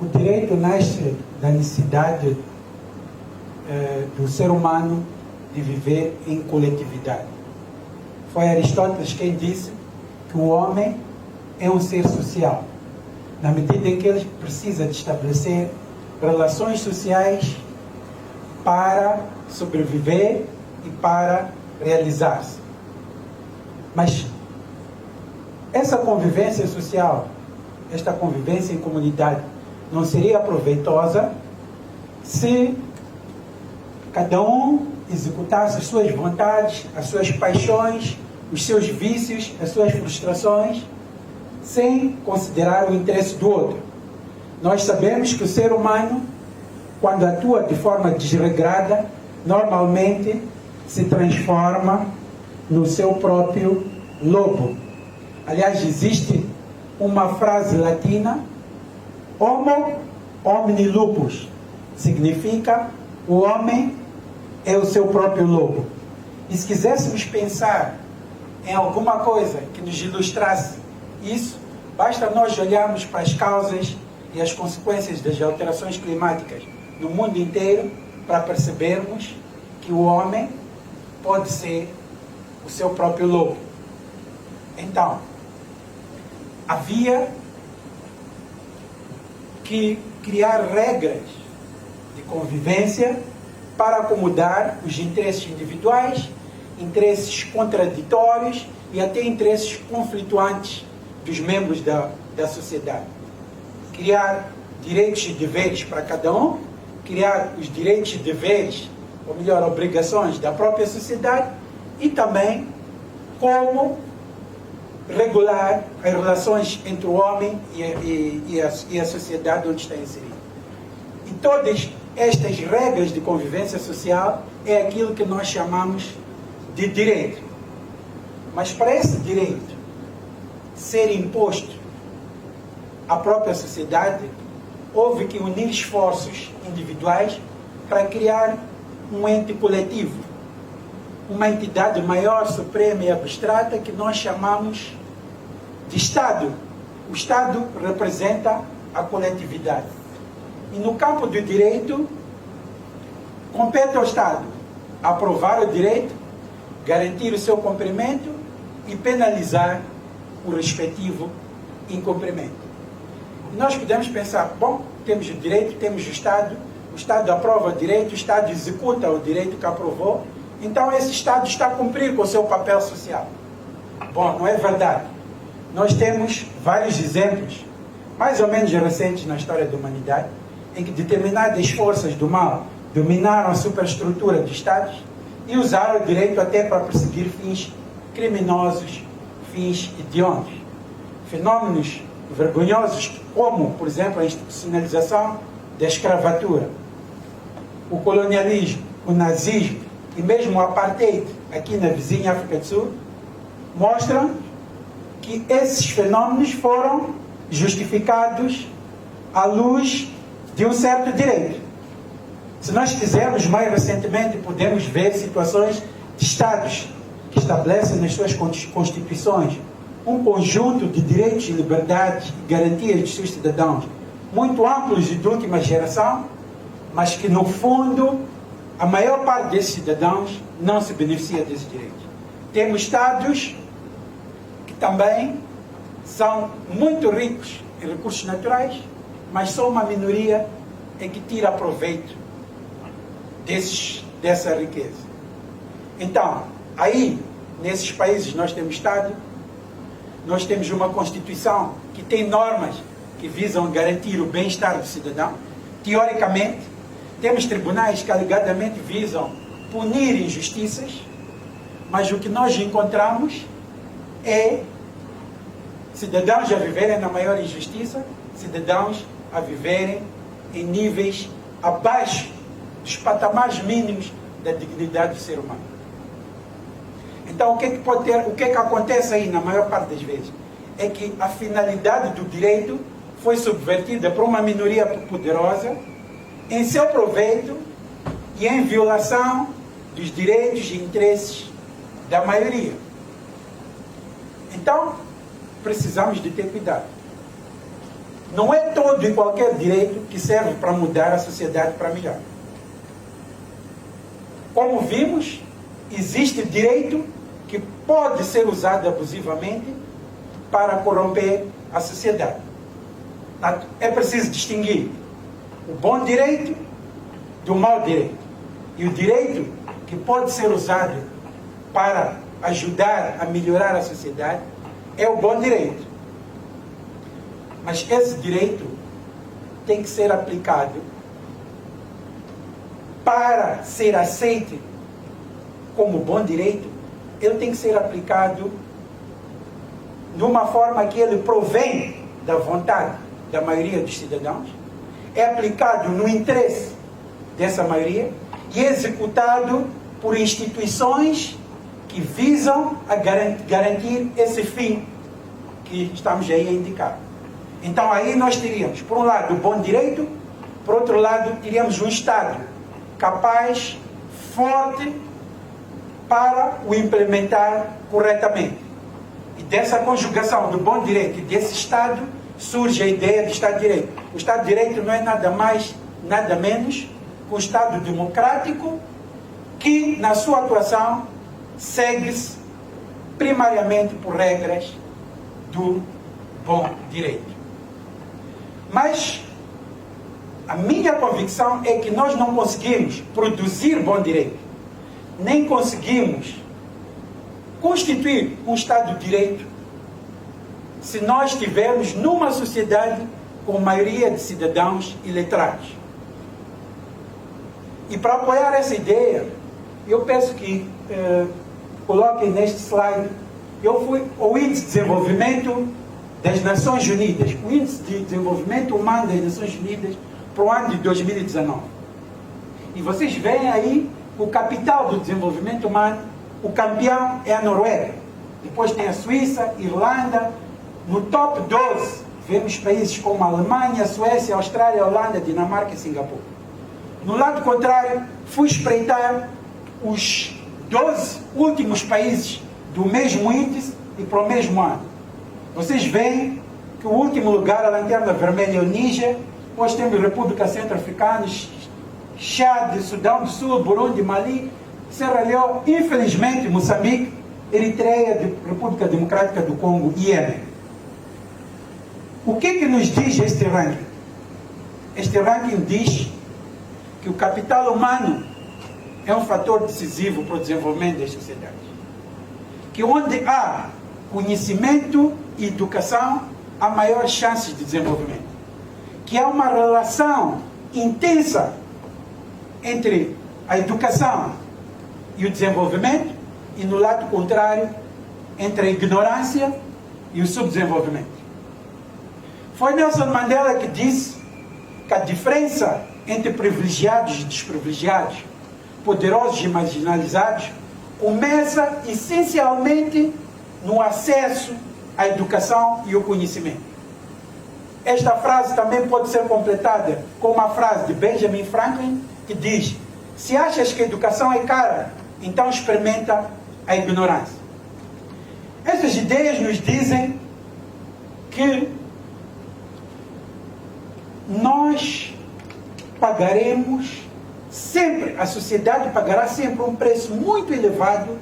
O direito nasce da necessidade do ser humano de viver em coletividade. Foi Aristóteles quem disse que o homem é um ser social, na medida em que ele precisa de estabelecer relações sociais para sobreviver e para realizar-se. Mas essa convivência social, esta convivência em comunidade, não seria proveitosa se cada um executasse as suas vontades, as suas paixões, os seus vícios, as suas frustrações, sem considerar o interesse do outro. Nós sabemos que o ser humano, quando atua de forma desregrada, normalmente se transforma no seu próprio lobo. Aliás, existe uma frase latina, homo homini lupus, significa o homem é o seu próprio lobo. E se quiséssemos pensar em alguma coisa que nos ilustrasse isso, basta nós olharmos para as causas e as consequências das alterações climáticas no mundo inteiro para percebermos que o homem pode ser o seu próprio lobo. Então, havia que criar regras de convivência para acomodar os interesses individuais, interesses contraditórios e até interesses conflituantes dos membros da sociedade. Criar direitos e deveres para cada um, criar os direitos e deveres, ou melhor, obrigações da própria sociedade e também como regular as relações entre o homem e a sociedade onde está inserido. E todas estas regras de convivência social é aquilo que nós chamamos de direito. Mas para esse direito ser imposto à própria sociedade, houve que unir esforços individuais para criar um ente coletivo, uma entidade maior, suprema e abstrata que nós chamamos de Estado. O Estado representa a coletividade. E no campo do direito, compete ao Estado aprovar o direito, garantir o seu cumprimento e penalizar o respectivo incumprimento. E nós podemos pensar, bom, temos o direito, temos o Estado aprova o direito, o Estado executa o direito que aprovou, então esse Estado está a cumprir com o seu papel social. Bom, não é verdade. Nós temos vários exemplos, mais ou menos recentes na história da humanidade, em que determinadas forças do mal dominaram a superestrutura de Estados e usaram o direito até para perseguir fins criminosos, fins hediondos. Fenômenos vergonhosos como, por exemplo, a institucionalização da escravatura, o colonialismo, o nazismo e mesmo o apartheid aqui na vizinha África do Sul, mostram que esses fenômenos foram justificados à luz de um certo direito. Se nós quisermos, mais recentemente, podemos ver situações de Estados que estabelecem nas suas constituições um conjunto de direitos e liberdades e garantias dos seus cidadãos muito amplos e de última geração, mas que, no fundo, a maior parte desses cidadãos não se beneficia desses direitos. Temos Estados que também são muito ricos em recursos naturais, mas só uma minoria é que tira proveito dessa riqueza. Então, aí, nesses países nós temos Estado, nós temos uma Constituição que tem normas que visam garantir o bem-estar do cidadão. Teoricamente, temos tribunais que alegadamente visam punir injustiças, mas o que nós encontramos é cidadãos a viverem na maior injustiça, cidadãos a viverem em níveis abaixo dos patamares mínimos da dignidade do ser humano. Então, o que acontece aí, na maior parte das vezes, é que a finalidade do direito foi subvertida por uma minoria poderosa em seu proveito e em violação dos direitos e interesses da maioria. Então, precisamos de ter cuidado. não é todo e qualquer direito que serve para mudar a sociedade para melhor. Como vimos, existe direito que pode ser usado abusivamente para corromper a sociedade. É preciso distinguir o bom direito do mau direito. E o direito que pode ser usado para ajudar a melhorar a sociedade é o bom direito. Mas esse direito tem que ser aplicado para ser aceito como bom direito. Ele tem que ser aplicado de uma forma que ele provém da vontade da maioria dos cidadãos, é aplicado no interesse dessa maioria e executado por instituições que visam a garantir esse fim que estamos aí a indicar. Então aí nós teríamos, por um lado, o bom direito, por outro lado, teríamos um Estado capaz, forte, para o implementar corretamente. E dessa conjugação do bom direito e desse Estado surge a ideia de Estado de Direito. O Estado de Direito não é nada mais, nada menos que um Estado democrático que, na sua atuação, segue-se primariamente por regras do bom direito. Mas a minha convicção é que nós não conseguimos produzir bom direito, nem conseguimos constituir um Estado de Direito se nós estivermos numa sociedade com maioria de cidadãos iletrados. E para apoiar essa ideia, eu peço que coloquem neste slide, o Índice de Desenvolvimento das Nações Unidas, o Índice de Desenvolvimento Humano das Nações Unidas para o ano de 2019. E vocês veem aí o capital do desenvolvimento humano, o campeão é a Noruega. Depois tem a Suíça, Irlanda. No top 12, vemos países como a Alemanha, a Suécia, a Austrália, a Holanda, Dinamarca e Singapura. No lado contrário, fui espreitar os 12 últimos países do mesmo índice e para o mesmo ano. Vocês veem que o último lugar, a lanterna vermelha, é o Níger. Depois temos República Centro-Africana, Chad, Sudão do Sul, Burundi, Mali, Serra Leone, infelizmente Moçambique, Eritreia, República Democrática do Congo e Iêmen. O que nos diz este ranking? Este ranking diz que o capital humano é um fator decisivo para o desenvolvimento das sociedades. Que onde há conhecimento e educação, há maiores chances de desenvolvimento. Que há uma relação intensa entre a educação e o desenvolvimento, e no lado contrário, entre a ignorância e o subdesenvolvimento. Foi Nelson Mandela que disse que a diferença entre privilegiados e desprivilegiados, poderosos e marginalizados, começa essencialmente no acesso à educação e ao conhecimento. Esta frase também pode ser completada com uma frase de Benjamin Franklin que diz: se achas que a educação é cara, então experimenta a ignorância. Essas ideias nos dizem que nós pagaremos sempre, a sociedade pagará sempre um preço muito elevado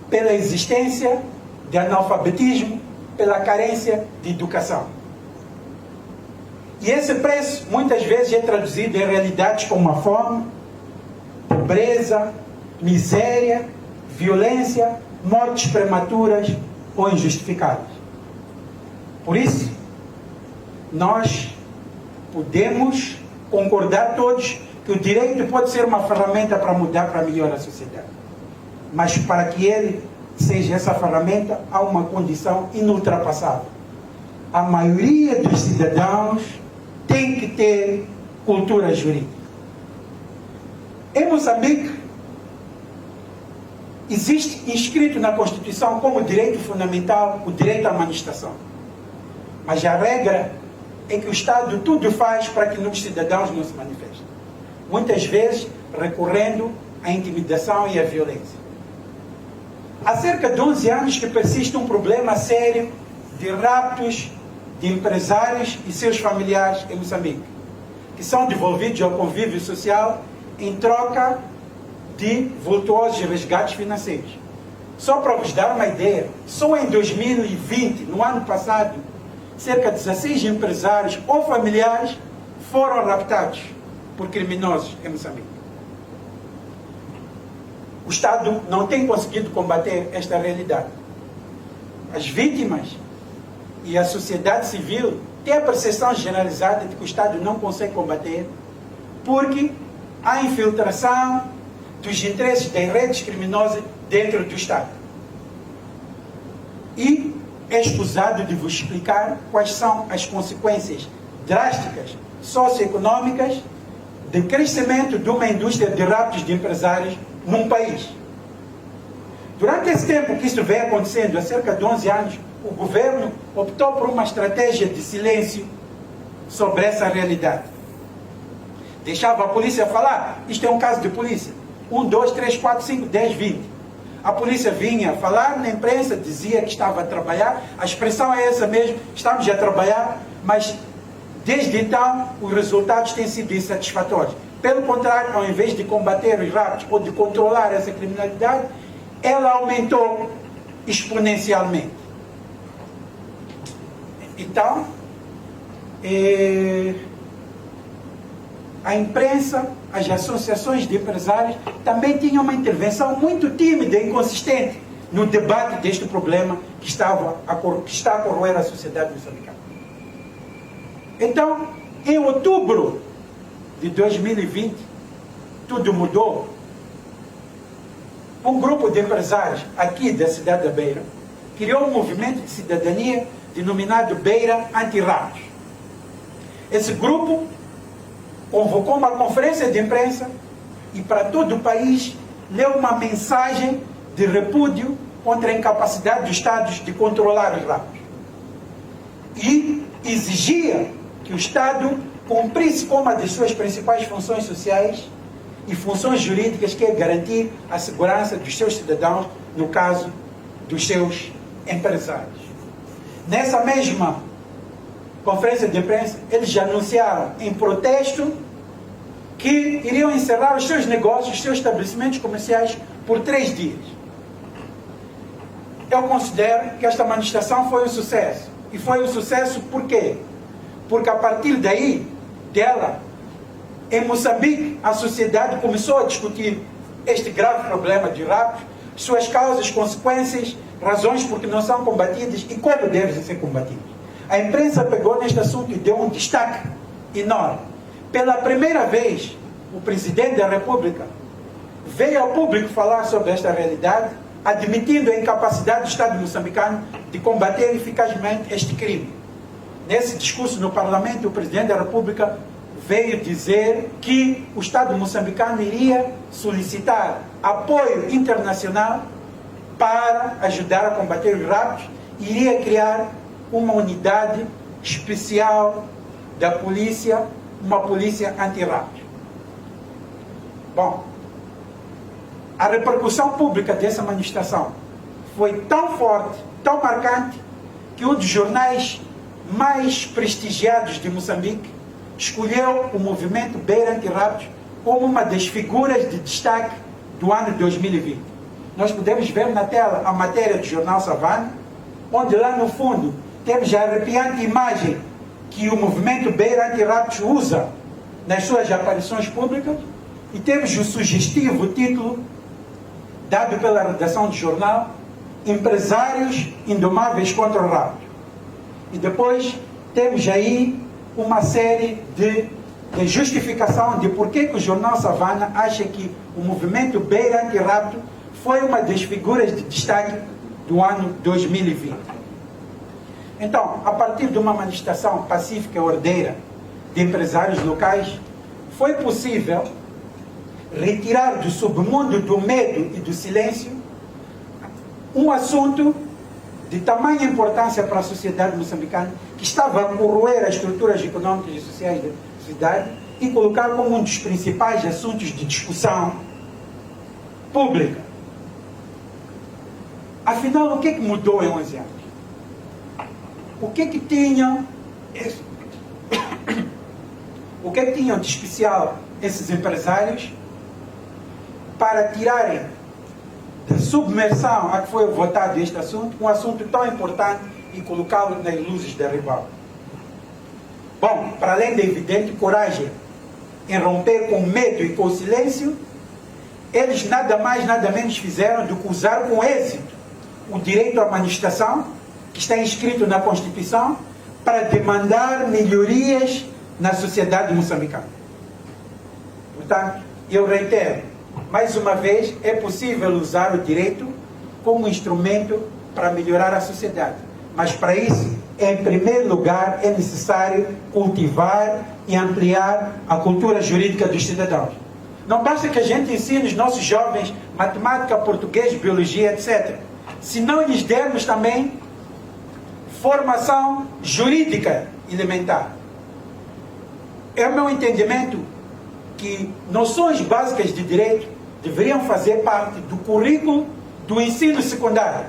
pela existência de analfabetismo, pela carência de educação. E esse preço muitas vezes é traduzido em realidades como a fome, pobreza, miséria, violência, mortes prematuras ou injustificadas. Por isso, nós podemos concordar todos que o direito pode ser uma ferramenta para mudar para melhor a sociedade. Mas para que ele seja essa ferramenta, há uma condição inultrapassável. A maioria dos cidadãos tem que ter cultura jurídica. Em Moçambique, existe inscrito na Constituição como direito fundamental o direito à manifestação. Mas a regra é que o Estado tudo faz para que os cidadãos não se manifestem. Muitas vezes recorrendo à intimidação e à violência. Há cerca de 11 anos que persiste um problema sério de raptos de empresários e seus familiares em Moçambique, que são devolvidos ao convívio social em troca de vultuosos resgates financeiros. Só para vos dar uma ideia, só em 2020, no ano passado, cerca de 16 empresários ou familiares foram raptados por criminosos em Moçambique. O Estado não tem conseguido combater esta realidade. As vítimas e a sociedade civil têm a percepção generalizada de que o Estado não consegue combater porque há infiltração dos interesses das redes criminosas dentro do Estado. E é escusado de vos explicar quais são as consequências drásticas socioeconômicas de crescimento de uma indústria de raptos de empresários num país. Durante esse tempo que isso vem acontecendo, há cerca de 11 anos, o governo optou por uma estratégia de silêncio sobre essa realidade. Deixava a polícia falar, isto é um caso de polícia. 1, 2, 3, 4, 5, 10, 20. A polícia vinha falar na imprensa, dizia que estava a trabalhar, a expressão é essa mesmo, estamos a trabalhar, mas desde então os resultados têm sido insatisfatórios. Pelo contrário, ao invés de combater os raptos ou de controlar essa criminalidade, ela aumentou exponencialmente. Então, a imprensa, as associações de empresários também tinham uma intervenção muito tímida e inconsistente no debate deste problema que está a corroer a sociedade moçambicana. Então, em outubro de 2020, tudo mudou. Um grupo de empresários aqui da cidade da Beira criou um movimento de cidadania denominado Beira Anti-Raptos. Esse grupo convocou uma conferência de imprensa e para todo o país leu uma mensagem de repúdio contra a incapacidade dos Estados de controlar os raptos. E exigia que o Estado cumprisse com uma das suas principais funções sociais e funções jurídicas, que é garantir a segurança dos seus cidadãos, no caso dos seus empresários. Nessa mesma conferência de imprensa, eles já anunciaram em protesto que iriam encerrar os seus negócios, os seus estabelecimentos comerciais por 3 dias. Eu considero que esta manifestação foi um sucesso. E foi um sucesso por quê? Porque a partir daí, em Moçambique, a sociedade começou a discutir este grave problema de raptos, suas causas, consequências, razões por que não são combatidas e como devem ser combatidas. A imprensa pegou neste assunto e deu um destaque enorme. Pela primeira vez, o Presidente da República veio ao público falar sobre esta realidade, admitindo a incapacidade do Estado moçambicano de combater eficazmente este crime. Nesse discurso no Parlamento, o Presidente da República veio dizer que o Estado moçambicano iria solicitar apoio internacional para ajudar a combater os raptos e iria criar uma unidade especial da polícia, uma polícia anti-raptos. Bom, a repercussão pública dessa manifestação foi tão forte, tão marcante, que um dos jornais mais prestigiados de Moçambique escolheu o movimento Beira Anti-Raptos como uma das figuras de destaque do ano 2020. Nós podemos ver na tela a matéria do jornal Savana, onde lá no fundo temos a arrepiante imagem que o movimento Beira Anti-Raptos usa nas suas aparições públicas, e temos o sugestivo título dado pela redação do jornal: Empresários Indomáveis contra o Rapto. E depois temos aí uma série de justificação de por que o jornal Savana acha que o movimento Beira Anti-Rapto foi uma das figuras de destaque do ano 2020. Então, a partir de uma manifestação pacífica e ordeira de empresários locais, foi possível retirar do submundo do medo e do silêncio um assunto de tamanha importância para a sociedade moçambicana, que estava a corroer as estruturas econômicas e sociais da cidade, e colocar como um dos principais assuntos de discussão pública. Afinal, o que é que mudou em 11 anos? o que que tinham de especial esses empresários para tirarem da submersão a que foi votado este assunto, um assunto tão importante, e colocá-lo nas luzes da rival? Bom, para além da evidente coragem em romper com o medo e com o silêncio, eles nada mais, nada menos fizeram do que usar com êxito o direito à manifestação, que está inscrito na Constituição, para demandar melhorias na sociedade moçambicana. Portanto, eu reitero, mais uma vez, é possível usar o direito como instrumento para melhorar a sociedade. Mas para isso, em primeiro lugar, é necessário cultivar e ampliar a cultura jurídica dos cidadãos. Não basta que a gente ensine os nossos jovens matemática, português, biologia, etc. Se não lhes dermos também formação jurídica elementar. É o meu entendimento que noções básicas de direito deveriam fazer parte do currículo do ensino secundário,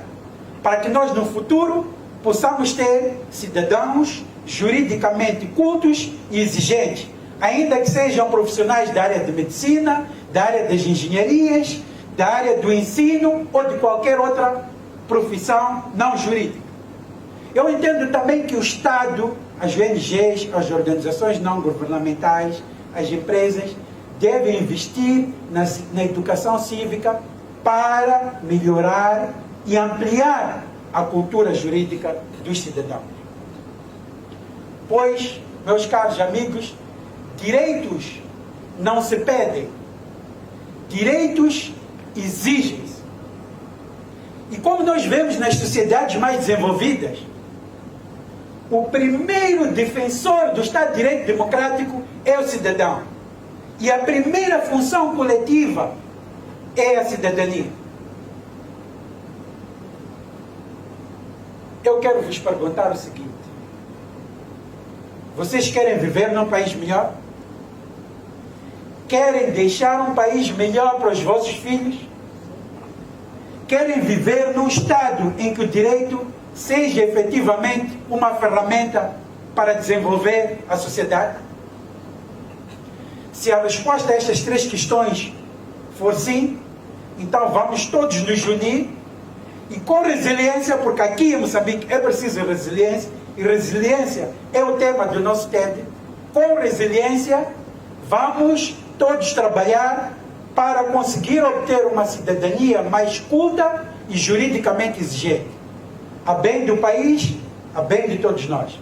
para que nós no futuro possamos ter cidadãos juridicamente cultos e exigentes, ainda que sejam profissionais da área de medicina, da área das engenharias, da área do ensino ou de qualquer outra profissão não jurídica. Eu entendo também que o Estado, as ONGs, as organizações não governamentais, as empresas, devem investir na educação cívica para melhorar e ampliar a cultura jurídica dos cidadãos. Pois, meus caros amigos, direitos não se pedem, direitos exigem-se. E como nós vemos nas sociedades mais desenvolvidas, o primeiro defensor do Estado de Direito Democrático é o cidadão. E a primeira função coletiva é a cidadania. Eu quero vos perguntar o seguinte: vocês querem viver num país melhor? Querem deixar um país melhor para os vossos filhos? Querem viver num Estado em que o direito seja efetivamente uma ferramenta para desenvolver a sociedade? Se a resposta a estas três questões for sim, então vamos todos nos unir e com resiliência, porque aqui em Moçambique é preciso resiliência, e resiliência é o tema do nosso TED. Com resiliência, vamos todos trabalhar para conseguir obter uma cidadania mais culta e juridicamente exigente, a bem do país, a bem de todos nós.